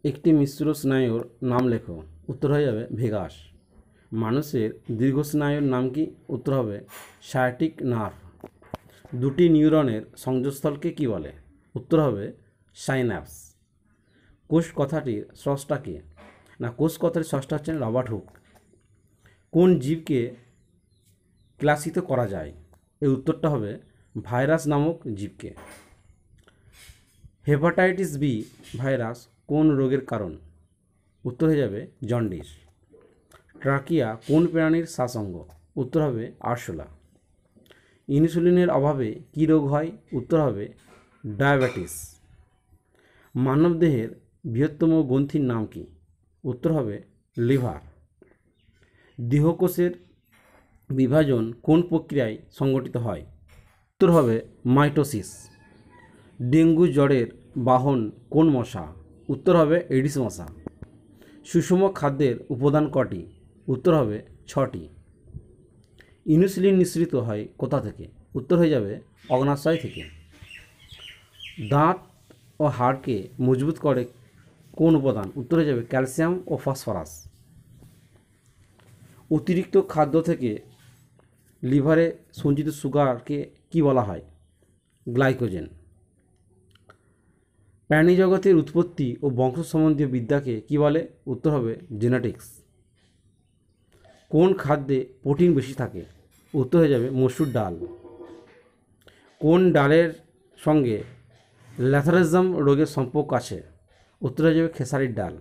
একটি মিশ্র স্নায়ুর নাম লেখো। উত্তর হয়ে যাবে ভেগাস। মানুষের দীর্ঘ স্নায়ুর নাম কি? উত্তর হবে সায়াটিক নার্ভ। দুটি নিউরনের সংযোগস্থলকে কি বলে? উত্তর হবে সাইন্যাপস। কোষ কথাটির স্রষ্টা কে? না, কোষ কথাটির স্রষ্টা হচ্ছেন রবার্ট হুক। কোন জীবকে ক্লাসিত করা যায়? এর উত্তরটা হবে ভাইরাস নামক জীবকে। হেপাটাইটিস বি ভাইরাস কোন রোগের কারণ? উত্তর হয়ে যাবে জন্ডিস। ট্রাকিয়া কোন প্রাণীর শ্বাসঙ্গ? উত্তর হবে আরশোলা। ইনসুলিনের অভাবে কী রোগ হয়? উত্তর হবে ডায়াবেটিস। মানবদেহের বৃহত্তম গ্রন্থির নাম কি? উত্তর হবে লিভার। দেহকোষের বিভাজন কোন প্রক্রিয়ায় সংঘটিত হয়? উত্তর হবে মাইটোসিস। ডেঙ্গু জ্বরের বাহন কোন মশা? উত্তর হবে এডিস মশা। সুষম খাদ্যের উপাদান কটি? উত্তর হবে 6টি। ইনসুলিন নিঃসৃত হয় কোথা থেকে? উত্তর হয়ে যাবে অগ্নাশয় থেকে। দাঁত ও হাড়কে মজবুত করে কোন উপাদান? উত্তর হয়ে যাবে ক্যালসিয়াম ও ফসফরাস। অতিরিক্ত খাদ্য থেকে লিভারে সঞ্চিত সুগারকে কি বলা হয়? গ্লাইকোজেন। প্রাণী জগতের উৎপত্তি ও বংশ সম্বন্ধীয় বিদ্যাকে কি বলে? উত্তর হবে জেনেটিক্স। কোন খাদ্যে প্রোটিন বেশি থাকে? উত্তর হয়ে যাবে মসুর ডাল। কোন ডালের সঙ্গে ল্যাথারিজম রোগের সম্পর্ক আছে? উত্তর হয়ে যাবে খেসারির ডাল।